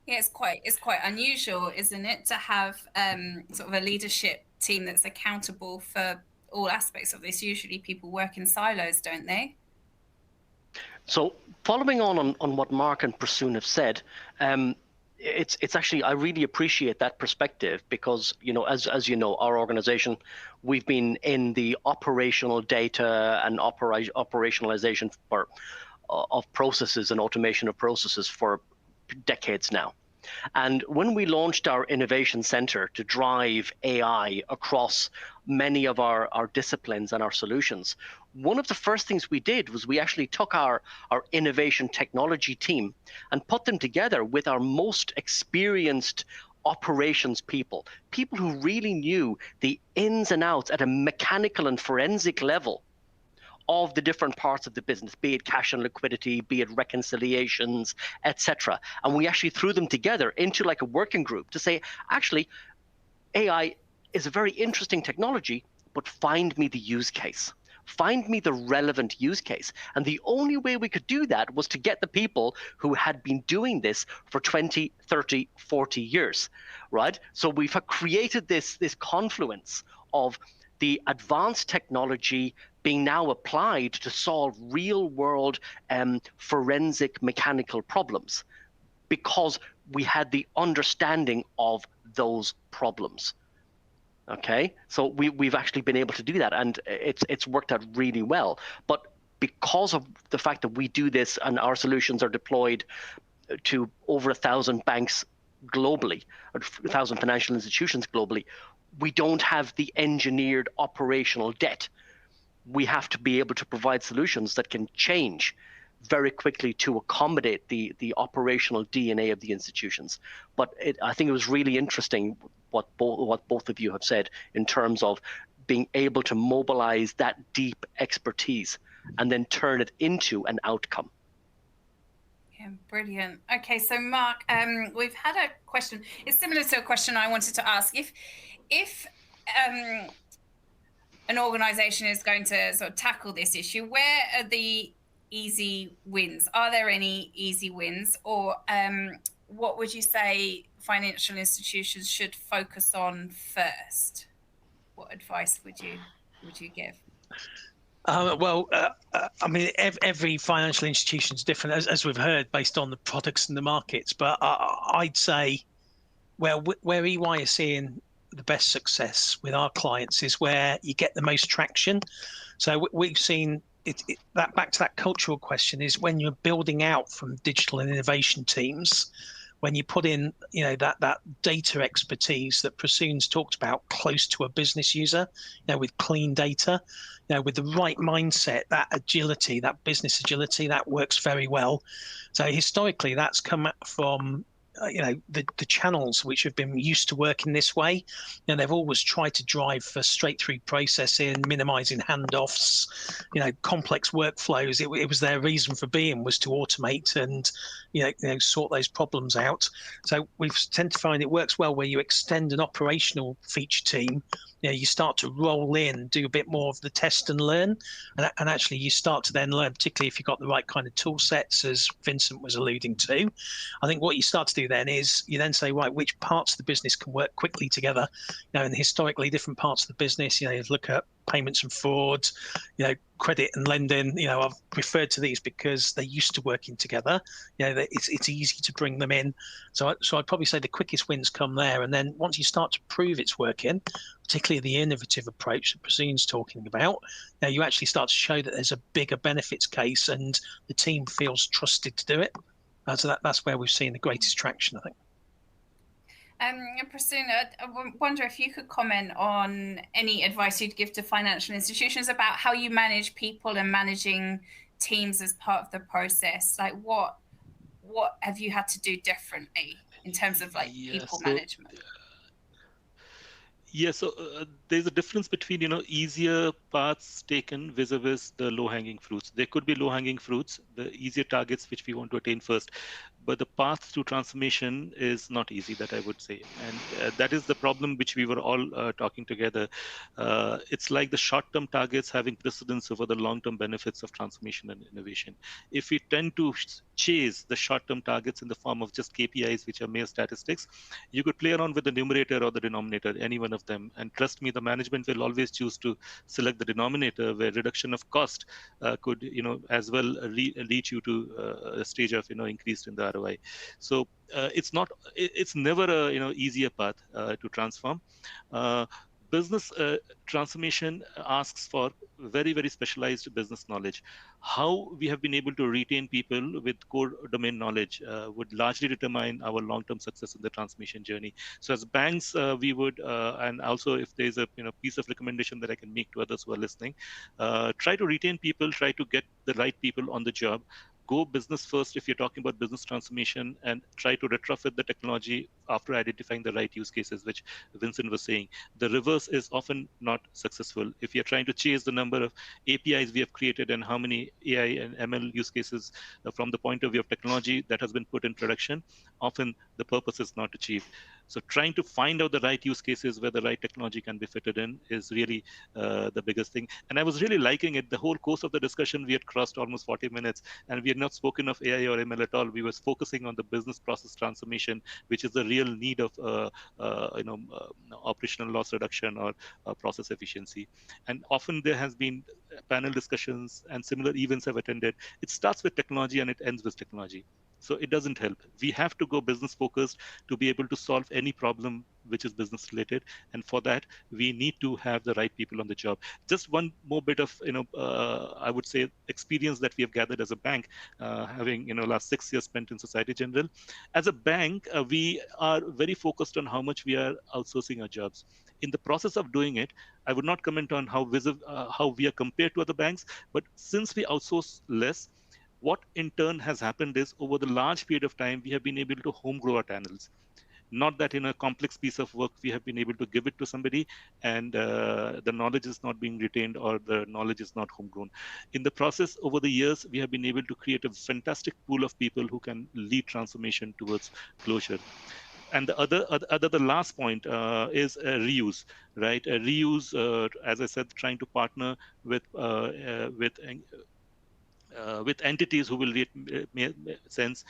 Yeah, it's quite unusual, isn't it, to have sort of a leadership team that's accountable for all aspects of this. Usually people work in silos, don't they? So following on what Mark and Prasoon have said, it's actually, I really appreciate that perspective because, as you know, our organization, we've been in the operational data and operationalization of processes and automation of processes for decades now. And when we launched our innovation center to drive AI across many of our disciplines and our solutions, one of the first things we did was we actually took our innovation technology team and put them together with our most experienced operations people who really knew the ins and outs at a mechanical and forensic level of the different parts of the business, be it cash and liquidity, be it reconciliations, etc. And we actually threw them together into like a working group to say, actually, AI is a very interesting technology, but find me the use case. Find me the relevant use case. And the only way we could do that was to get the people who had been doing this for 20, 30, 40 years, right? So we've created this confluence of the advanced technology being now applied to solve real world forensic mechanical problems because we had the understanding of those problems. Okay, so we've actually been able to do that, and it's worked out really well. But because of the fact that we do this and our solutions are deployed to over 1,000 banks globally, or 1,000 financial institutions globally, we don't have the engineered operational debt. We have to be able to provide solutions that can change very quickly to accommodate the operational DNA of the institutions. But I think it was really interesting what both of you have said in terms of being able to mobilize that deep expertise and then turn it into an outcome. Yeah, brilliant. Okay, so Mark, we've had a question. It's similar to a question I wanted to ask. If an organization is going to sort of tackle this issue, where are the easy wins? Are there any easy wins, or what would you say financial institutions should focus on first? What advice would you give? I mean, every financial institution is different, as we've heard, based on the products and the markets. But I'd say where EY is seeing the best success with our clients is where you get the most traction. So we've seen that back to that cultural question is when you're building out from digital and innovation teams, when you put in that data expertise that Prasoon's talked about close to a business user, with clean data, with the right mindset, that agility, that business agility, that works very well. So historically, that's come from the channels which have been used to working this way. They've always tried to drive for straight through processing, minimizing handoffs, complex workflows. It was their reason for being, was to automate and sort those problems out. So we've tend to find it works well where you extend an operational feature team. You start to roll in, do a bit more of the test and learn, and actually you start to then learn, particularly if you've got the right kind of tool sets, as Vincent was alluding to. I think what you start to do then is you then say, right, which parts of the business can work quickly together? And historically, different parts of the business, you look at payments and fraud, credit and lending. I've referred to these because they're used to working together. It's easy to bring them in. So I'd probably say the quickest wins come there. And then once you start to prove it's working, particularly the innovative approach that Prasoon's talking about, you actually start to show that there's a bigger benefits case and the team feels trusted to do it. So that's where we've seen the greatest traction, I think. Prasoon, I wonder if you could comment on any advice you'd give to financial institutions about how you manage people and managing teams as part of the process. Like, what have you had to do differently in terms of people management? Yeah, so there's a difference between easier paths taken vis-a-vis the low-hanging fruits. There could be low-hanging fruits, the easier targets which we want to attain first, but the path to transformation is not easy, that I would say, and that is the problem which we were all talking together. It's like the short-term targets having precedence over the long-term benefits of transformation and innovation. If we tend to chase the short-term targets in the form of just KPIs, which are mere statistics, you could play around with the numerator or the denominator, any one of them. And trust me, the management will always choose to select the denominator, where reduction of cost could, as well lead you to a stage of, increased in the ROI. So it's never a, easier path to transform. Business transformation asks for very, very specialized business knowledge. How we have been able to retain people with core domain knowledge would largely determine our long-term success in the transformation journey. So as banks, we would, and also if there's a piece of recommendation that I can make to others who are listening, try to retain people, try to get the right people on the job. Go business first if you're talking about business transformation, and try to retrofit the technology after identifying the right use cases, which Vincent was saying. The reverse is often not successful. If you're trying to chase the number of APIs we have created and how many AI and ML use cases from the point of view of technology that has been put in production, often the purpose is not achieved. So trying to find out the right use cases where the right technology can be fitted in is really the biggest thing. And I was really liking it. The whole course of the discussion, we had crossed almost 40 minutes, and we had not spoken of AI or ML at all. We were focusing on the business process transformation, which is the real need of operational loss reduction or process efficiency. And often there has been panel discussions and similar events I've attended. It starts with technology and it ends with technology. So it doesn't help. We have to go business focused to be able to solve any problem which is business related. And for that, we need to have the right people on the job. Just one more bit of, I would say, experience that we have gathered as a bank, having, last 6 years spent in Society General. As a bank, we are very focused on how much we are outsourcing our jobs. In the process of doing it, I would not comment on how we are compared to other banks, but since we outsource less, what in turn has happened is over the large period of time, we have been able to home grow our channels. Not that in a complex piece of work, we have been able to give it to somebody and the knowledge is not being retained or the knowledge is not homegrown. In the process, over the years, we have been able to create a fantastic pool of people who can lead transformation towards closure. And the last point is reuse, right? Reuse, as I said, trying to partner with entities who will make sense.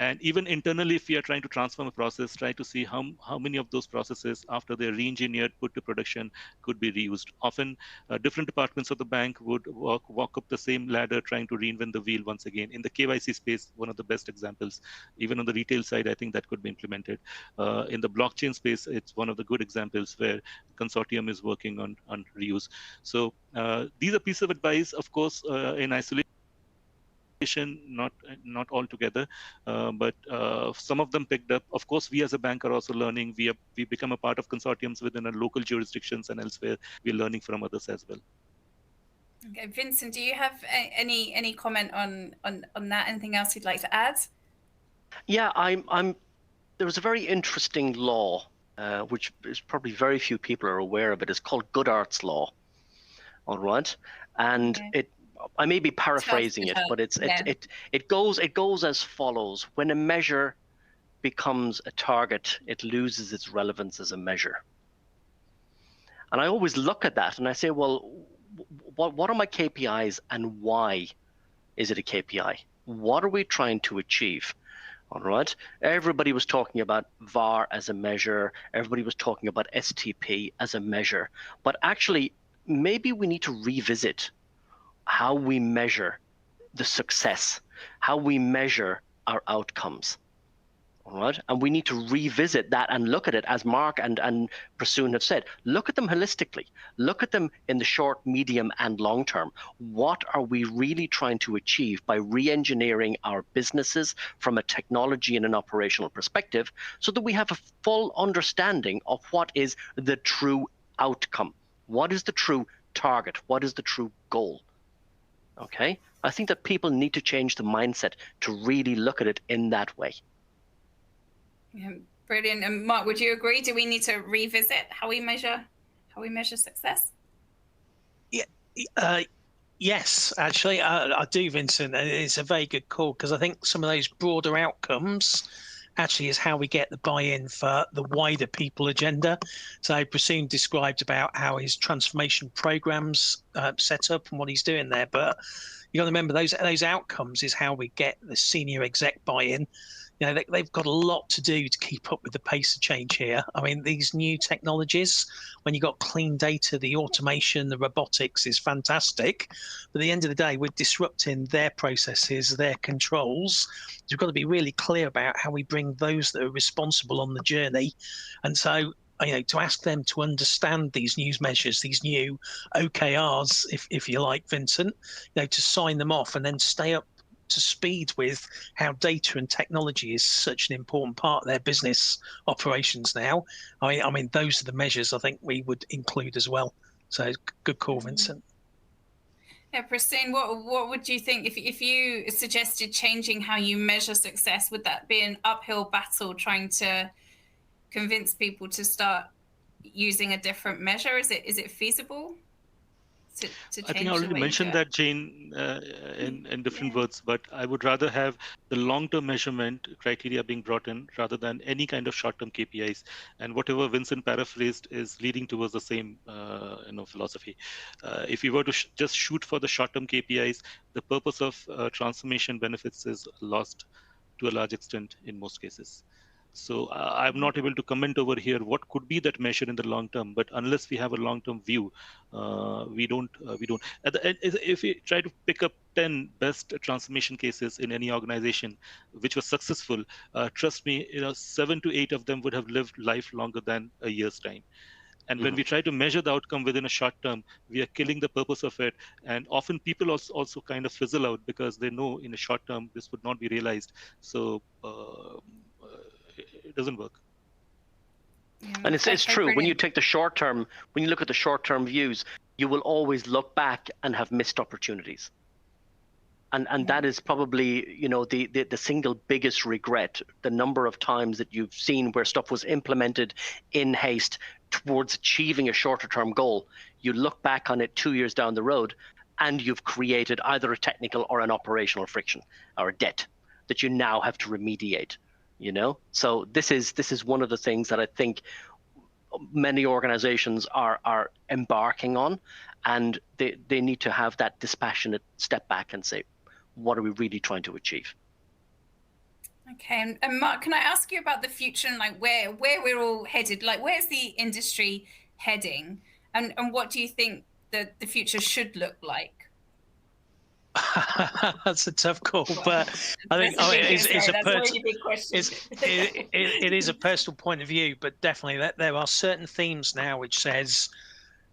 And even internally, if we are trying to transform a process, try to see how many of those processes, after they're re-engineered, put to production, could be reused. Often, different departments of the bank would walk up the same ladder, trying to reinvent the wheel once again. In the KYC space, one of the best examples. Even on the retail side, I think that could be implemented. In the blockchain space, it's one of the good examples where consortium is working on reuse. So these are pieces of advice, of course, in isolation. Not all together, but some of them picked up. Of course, we as a bank are also learning. We become a part of consortiums within our local jurisdictions and elsewhere. We're learning from others as well. Okay, Vincent, do you have any comment on that? Anything else you'd like to add? Yeah, there was a very interesting law, which is probably very few people are aware of it. It's called Goodhart's Law. All right, and I may be paraphrasing it, but it goes as follows: when a measure becomes a target, it loses its relevance as a measure. And I always look at that and I say, well, what are my KPIs and why is it a KPI? What are we trying to achieve? All right. Everybody was talking about VAR as a measure. Everybody was talking about STP as a measure. But actually, maybe we need to revisit how we measure the success, how we measure our outcomes. All right. And we need to revisit that and look at it, as Mark and Prasoon have said, look at them holistically, look at them in the short, medium, and long term. What are we really trying to achieve by re-engineering our businesses from a technology and an operational perspective, so that we have a full understanding of what is the true outcome? What is the true target? What is the true goal? Okay. I think that people need to change the mindset to really look at it in that way. Yeah, brilliant. And Mark, would you agree? Do we need to revisit how we measure success? Yeah, yes, actually, I do, Vincent. And it's a very good call, because I think some of those broader outcomes actually is how we get the buy-in for the wider people agenda. So Prasoon described about how his transformation programs set up and what he's doing there, but you got to remember those outcomes is how we get the senior exec buy-in. You know, they've got a lot to do to keep up with the pace of change here. I mean, these new technologies, when you got clean data, the automation, the robotics is fantastic. But at the end of the day, we're disrupting their processes, their controls. So we've got to be really clear about how we bring those that are responsible on the journey. And so, you know, to ask them to understand these new measures, these new OKRs, if you like, Vincent, you know, to sign them off and then stay up to speed with how data and technology is such an important part of their business operations now. I mean, those are the measures I think we would include as well. So good call, Vincent. Yeah, Prasoon, what would you think if you suggested changing how you measure success? Would that be an uphill battle trying to convince people to start using a different measure? Is it feasible? To change I think I already mentioned that, Jane, in different words, but I would rather have the long-term measurement criteria being brought in rather than any kind of short-term KPIs. And whatever Vincent paraphrased is leading towards the same philosophy. If we were to just shoot for the short-term KPIs, the purpose of transformation benefits is lost to a large extent in most cases. So I'm not able to comment over here what could be that measure in the long term, but unless we have a long-term view, we don't. At the end, if we try to pick up 10 best transformation cases in any organization which was successful, trust me, 7 to 8 of them would have lived life longer than a year's time. And when we try to measure the outcome within a short term, we are killing the purpose of it. And often people also kind of fizzle out because they know in a short term this would not be realized. So it doesn't work. Yeah, and it's true. brilliant. When you take the short term, when you look at the short term views, you will always look back and have missed opportunities. And that is probably, the single biggest regret, the number of times that you've seen where stuff was implemented in haste towards achieving a shorter term goal. You look back on it 2 years down the road and you've created either a technical or an operational friction or a debt that you now have to remediate. So this is one of the things that I think many organizations are embarking on, and they need to have that dispassionate step back and say, what are we really trying to achieve? Okay, and Mark, can I ask you about the future and like where we're all headed? Like, where's the industry heading, and what do you think the future should look like? That's a tough call, but I think it is a personal point of view, but definitely that there are certain themes now which says,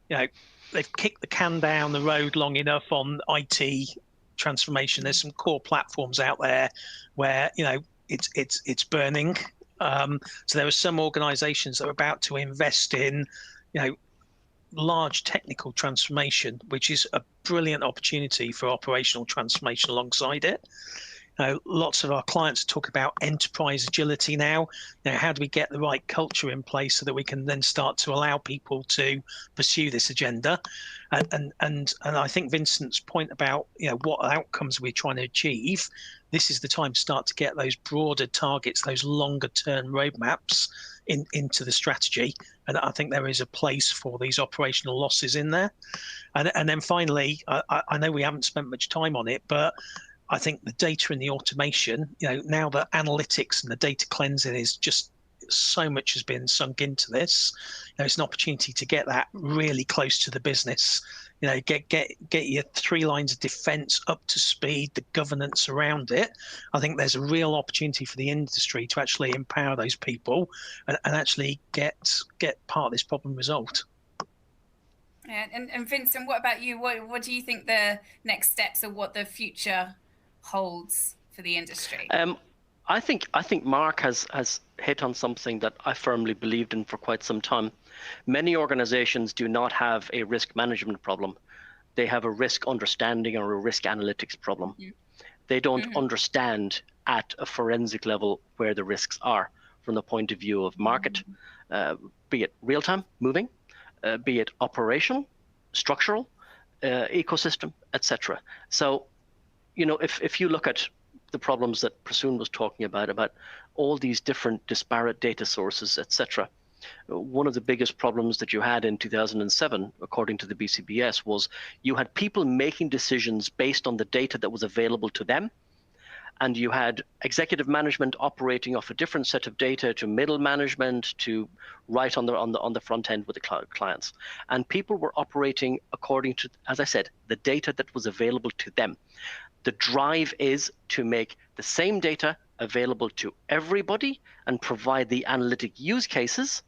they've kicked the can down the road long enough on IT transformation. There's some core platforms out there where it's burning. So there are some organizations that are about to invest in large technical transformation, which is a brilliant opportunity for operational transformation alongside it. Lots of our clients talk about enterprise agility now. How do we get the right culture in place so that we can then start to allow people to pursue this agenda? And I think Vincent's point about what outcomes we're trying to achieve, this is the time to start to get those broader targets, those longer term roadmaps into the strategy. And I think there is a place for these operational losses in there. And then finally, I know we haven't spent much time on it, but I think the data and the automation, now that analytics and the data cleansing is just so much has been sunk into this. It's an opportunity to get that really close to the business. Get your 3 lines of defence up to speed, the governance around it. I think there's a real opportunity for the industry to actually empower those people and actually get part of this problem resolved. Yeah, and Vincent, what about you? What do you think the next steps or what the future holds for the industry? I think Mark has hit on something that I firmly believed in for quite some time. Many organizations do not have a risk management problem. They have a risk understanding or a risk analytics problem. Mm-hmm. They don't understand at a forensic level where the risks are from the point of view of market, be it real-time, moving, be it operational, structural, ecosystem, etc. So, if you look at the problems that Prasoon was talking about all these different disparate data sources, etc. One of the biggest problems that you had in 2007, according to the BCBS, was you had people making decisions based on the data that was available to them, and you had executive management operating off a different set of data to middle management to right on the front end with the clients, and people were operating according to, as I said, the data that was available to them. The drive is to make the same data available to everybody and provide the analytic use cases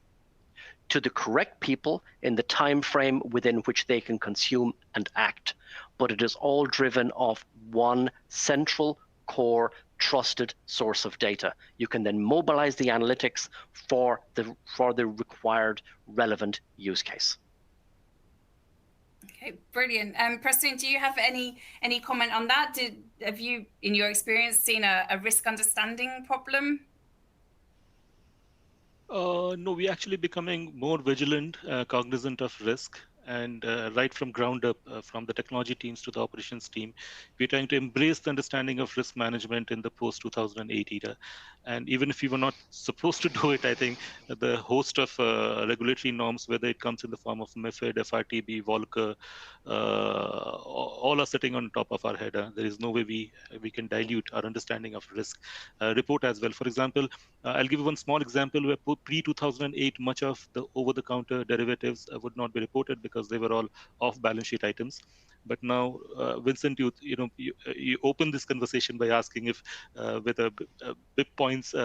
to the correct people in the time frame within which they can consume and act. But it is all driven off one central core trusted source of data. You can then mobilize the analytics for the required relevant use case. Okay, brilliant. Prasoon, do you have any comment on that? Have you, in your experience, seen a risk understanding problem? No, we're actually becoming more vigilant, cognizant of risk. And right from ground up, from the technology teams to the operations team, we're trying to embrace the understanding of risk management in the post-2008 era. And even if we were not supposed to do it, I think the host of regulatory norms, whether it comes in the form of MiFID, FRTB, Volcker, all are sitting on top of our head. There is no way we can dilute our understanding of risk report as well. For example, I'll give you one small example where pre-2008, much of the over-the-counter derivatives would not be reported because they were all off-balance sheet items. But now, Vincent, you open this conversation by asking if with a BIP points,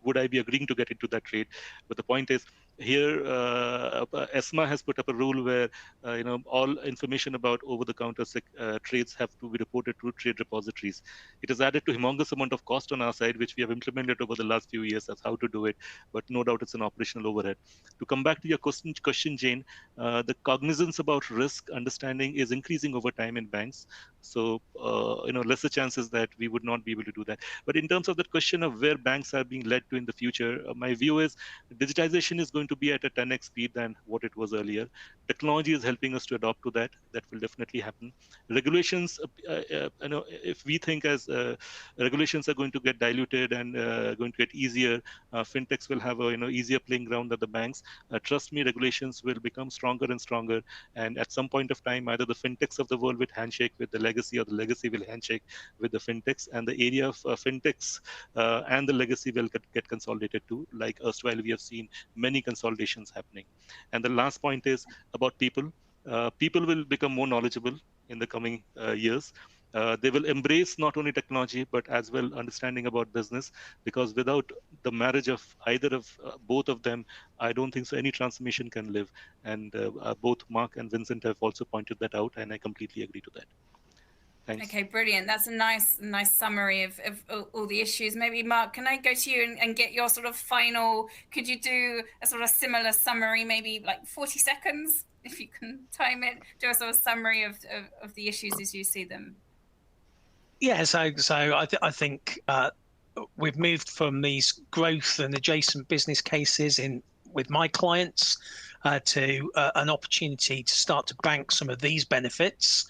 would I be agreeing to get into that trade? But the point is, here, ESMA has put up a rule where all information about over-the-counter trades have to be reported to trade repositories. It has added to humongous amount of cost on our side, which we have implemented over the last few years as how to do it. But no doubt it's an operational overhead. To come back to your question, Jane, the cognizance about risk understanding is increasing over time in banks. So lesser chances that we would not be able to do that. But in terms of the question of where banks are being led to in the future, my view is digitization is going to be at a 10x speed than what it was earlier. Technology is helping us to adopt to that. That will definitely happen. Regulations, if we think as regulations are going to get diluted and going to get easier, fintechs will have a easier playing ground than the banks. Trust me, regulations will become stronger and stronger. And at some point of time, either the fintechs of the world will handshake with the legacy, or the legacy will handshake with the fintechs. And the area of fintechs and the legacy will get consolidated too. Like erstwhile, we have seen many consolidations happening. And the last point is about people. People will become more knowledgeable in the coming years. They will embrace not only technology, but as well understanding about business, because without the marriage of either of both of them, I don't think so any transformation can live. And both Mark and Vincent have also pointed that out, and I completely agree to that. Thanks. Okay, brilliant. That's a nice summary of all the issues. Maybe Mark, can I go to you and get your sort of final, could you do a sort of similar summary, maybe like 40 seconds, if you can time it, do a sort of summary of the issues as you see them? Yeah, so I think we've moved from these growth and adjacent business cases with my clients to an opportunity to start to bank some of these benefits,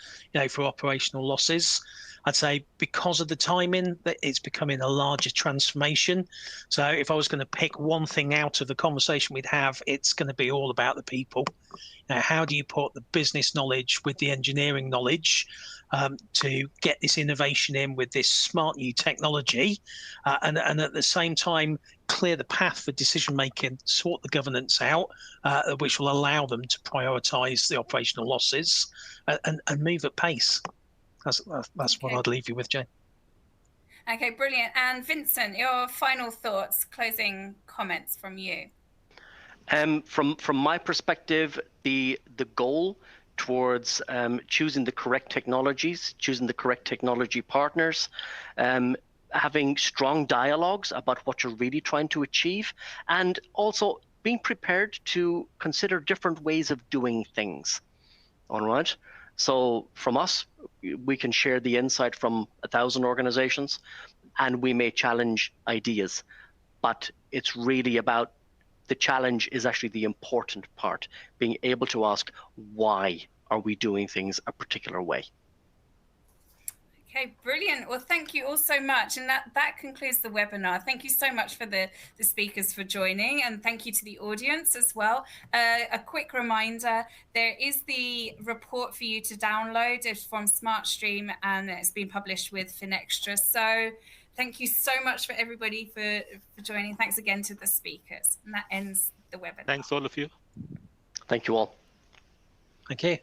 for operational losses. I'd say because of the timing, that it's becoming a larger transformation. So if I was going to pick one thing out of the conversation we'd have, it's going to be all about the people. How do you put the business knowledge with the engineering knowledge to get this innovation in with this smart new technology, and at the same time clear the path for decision making, sort the governance out, which will allow them to prioritise the operational losses and move at pace. That's what I'd leave you with, Jane. Okay, brilliant. And Vincent, your final thoughts, closing comments from you. From my perspective, the goal towards choosing the correct technologies, choosing the correct technology partners, having strong dialogues about what you're really trying to achieve, and also being prepared to consider different ways of doing things. All right. So from us, we can share the insight from 1,000 organizations, and we may challenge ideas, but it's really about the challenge is actually the important part, being able to ask, why are we doing things a particular way? Okay, brilliant. Well, thank you all so much. And that concludes the webinar. Thank you so much for the speakers for joining, and thank you to the audience as well. A quick reminder, there is the report for you to download. It's from SmartStream, and it's been published with Finextra. So thank you so much for everybody for joining. Thanks again to the speakers. And that ends the webinar. Thanks all of you. Thank you all. Thank you.